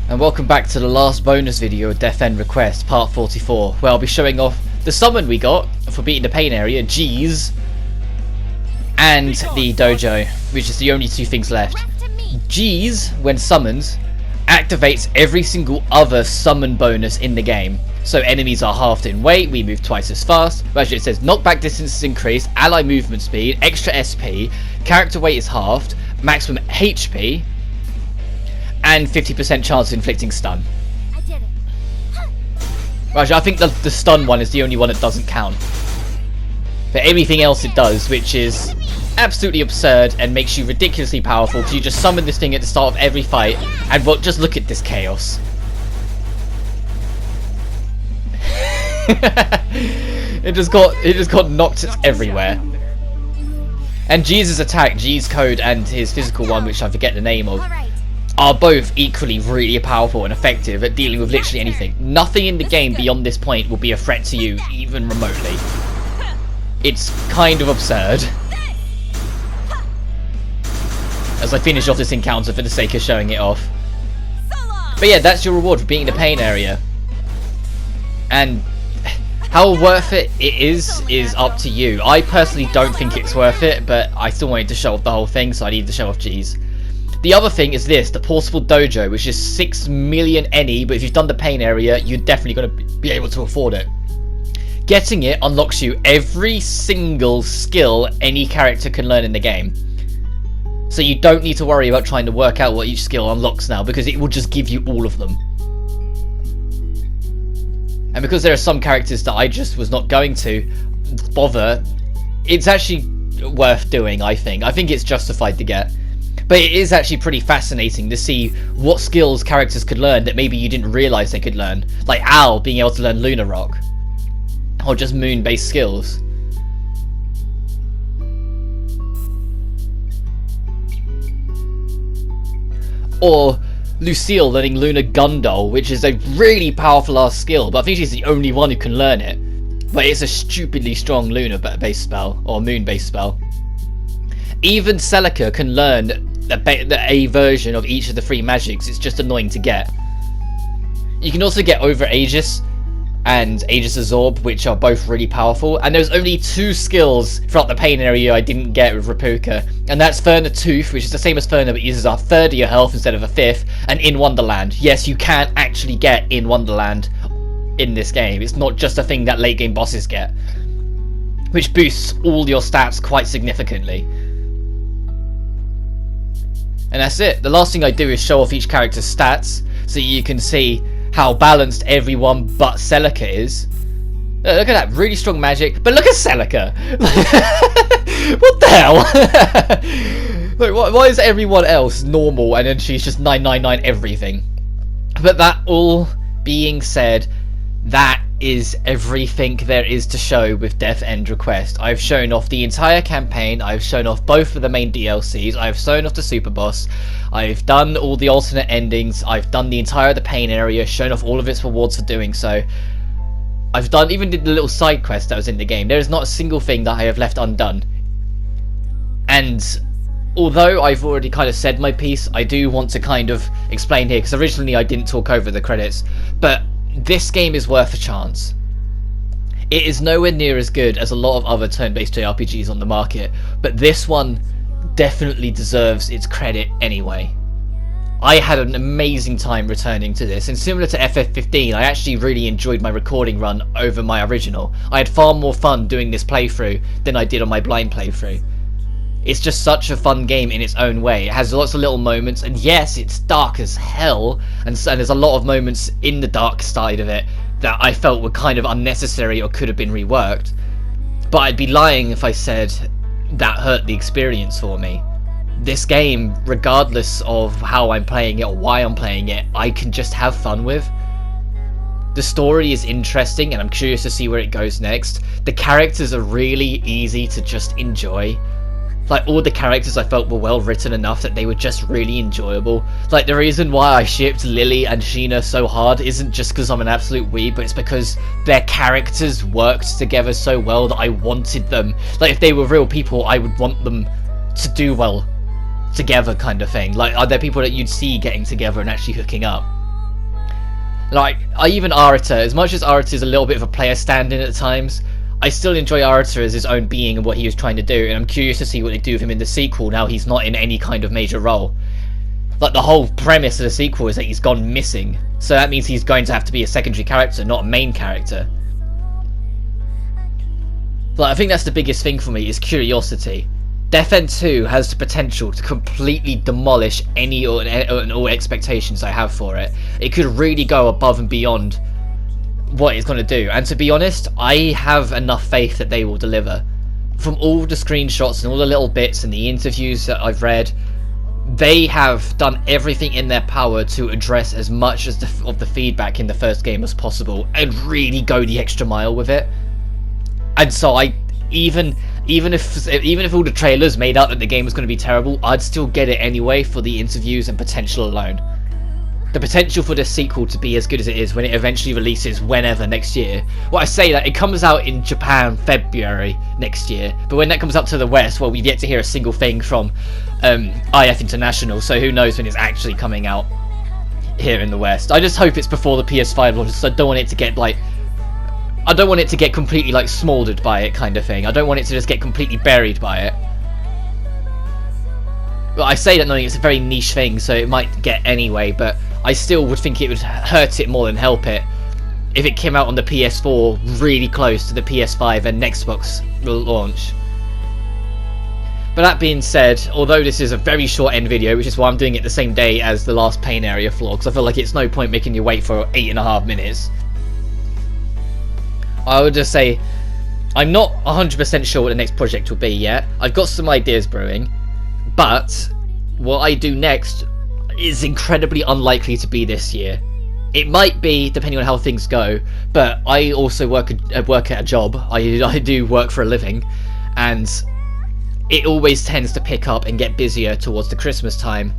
And welcome back to the last bonus video of Death End Request, part 44, where I'll be showing off the summon we got for beating the pain area, G's, and the dojo, which is the only two things left. G's, when summoned, activates every single other summon bonus in the game. So enemies are halved in weight, we move twice as fast, actually it says knockback distance is increased, ally movement speed, extra SP, character weight is halved, maximum HP, and 50% chance of inflicting stun. I did it. Right, I think the stun one is the only one that doesn't count. But everything else it does, which is absolutely absurd and makes you ridiculously powerful, because you just summon this thing at the start of every fight, and well, just look at this chaos. it just got knocked everywhere. And G's attack, G's code, and his physical one, which I forget the name of, are both equally really powerful and effective at dealing with literally anything. Nothing in the game beyond this point will be a threat to you, even remotely. It's kind of absurd. As I finish off this encounter for the sake of showing it off. But yeah, that's your reward for beating the pain area. And how worth it is up to you. I personally don't think it's worth it, but I still wanted to show off the whole thing, so I need to show off G's. The other thing is this, the portable dojo, which is 6 million NE, but if you've done the pain area, you're definitely going to be able to afford it. Getting it unlocks you every single skill any character can learn in the game. So you don't need to worry about trying to work out what each skill unlocks now, because it will just give you all of them. And because there are some characters that I just was not going to bother, it's actually worth doing, I think. I think it's justified to get. But it is actually pretty fascinating to see what skills characters could learn that maybe you didn't realise they could learn. Like Al being able to learn Lunar Rock. Or just moon-based skills. Or Lucille learning Lunar Gundol, which is a really powerful ass skill, but I think she's the only one who can learn it. But it's a stupidly strong Lunar-based spell, or moon-based spell. Even Celica can learn a version of each of the 3 magics. It's just annoying to get. You can also get over Aegis and Aegis Absorb, which are both really powerful, and there's only 2 skills throughout the pain area I didn't get with Rapuka, and that's Ferna Tooth, which is the same as Ferna but uses a third of your health instead of a fifth, and In Wonderland. Yes, you can actually get In Wonderland in this game. It's not just a thing that late game bosses get, which boosts all your stats quite significantly. And that's it. The last thing I do is show off each character's stats, so you can see how balanced everyone but Celica is. Look at that, really strong magic, but look at Celica! What the hell? Like, why is everyone else normal and then she's just 999 everything? But that all being said, that is everything there is to show with Death End Request. I've shown off the entire campaign, I've shown off both of the main DLCs, I've shown off the super boss, I've done all the alternate endings, I've done the entire the pain area, shown off all of its rewards for doing so. I've done even did the little side quest that was in the game. There is not a single thing that I have left undone. And although I've already kind of said my piece, I do want to kind of explain here, because originally I didn't talk over the credits, but this game is worth a chance. It is nowhere near as good as a lot of other turn-based JRPGs on the market, but this one definitely deserves its credit anyway. I had an amazing time returning to this, and similar to FF15, I actually really enjoyed my recording run over my original. I had far more fun doing this playthrough than I did on my blind playthrough. It's just such a fun game in its own way. It has lots of little moments, and yes, it's dark as hell, and there's a lot of moments in the dark side of it that I felt were kind of unnecessary or could have been reworked. But I'd be lying if I said that hurt the experience for me. This game, regardless of how I'm playing it or why I'm playing it, I can just have fun with. The story is interesting, and I'm curious to see where it goes next. The characters are really easy to just enjoy. Like, all the characters I felt were well written enough that they were just really enjoyable. Like, the reason why I shipped Lily and Sheena so hard isn't just because I'm an absolute weeb, but it's because their characters worked together so well that I wanted them. Like, if they were real people, I would want them to do well together, kind of thing. Like, are there people that you'd see getting together and actually hooking up? Like, I even Arata, as much as Arata is a little bit of a player stand-in at times, I still enjoy Arata as his own being and what he was trying to do, and I'm curious to see what they do with him in the sequel now he's not in any kind of major role. Like, the whole premise of the sequel is that he's gone missing, so that means he's going to have to be a secondary character, not a main character. Like, I think that's the biggest thing for me, is curiosity. Death End 2 has the potential to completely demolish any and all expectations I have for it. It could really go above and beyond what it's going to do, and to be honest, I have enough faith that they will deliver. From all the screenshots and all the little bits and the interviews that I've read, they have done everything in their power to address as much as of the feedback in the first game as possible and really go the extra mile with it. And so even if all the trailers made out that the game was going to be terrible, I'd still get it anyway for the interviews and potential alone. The potential for this sequel to be as good as it is when it eventually releases whenever next year. Well, I say that, it comes out in Japan February next year, but when that comes up to the West, well, we've yet to hear a single thing from IF International, so who knows when it's actually coming out here in the West. I just hope it's before the PS5 launch, so I don't want it to get like... I don't want it to get completely like smoldered by it kind of thing. I don't want it to just get completely buried by it. Well, I say that knowing it's a very niche thing, so it might get anyway, but I still would think it would hurt it more than help it if it came out on the PS4 really close to the PS5 and Xbox launch. But that being said, although this is a very short end video, which is why I'm doing it the same day as the last pain area floor, because I feel like it's no point making you wait for 8.5 minutes. I would just say, I'm not 100% sure what the next project will be yet. I've got some ideas brewing, but what I do next is incredibly unlikely to be this year. It might be, depending on how things go, but I also work at a job. I do work for a living, and it always tends to pick up and get busier towards the Christmas time.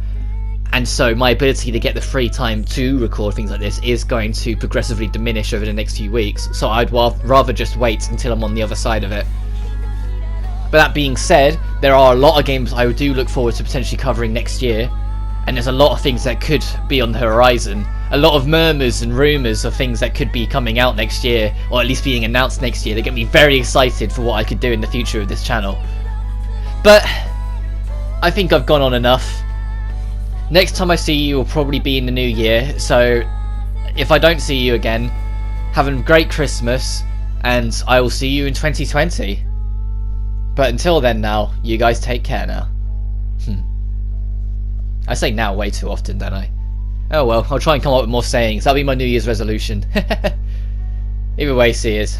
And so my ability to get the free time to record things like this is going to progressively diminish over the next few weeks, so I'd rather just wait until I'm on the other side of it. But that being said, there are a lot of games I do look forward to potentially covering next year, and there's a lot of things that could be on the horizon. A lot of murmurs and rumours of things that could be coming out next year, or at least being announced next year. They get me very excited for what I could do in the future of this channel. But I think I've gone on enough. Next time I see you will probably be in the new year, so if I don't see you again, have a great Christmas, and I will see you in 2020. But until then now, you guys take care now. I say now way too often, don't I? Oh well, I'll try and come up with more sayings. That'll be my New Year's resolution. Either way, see yous.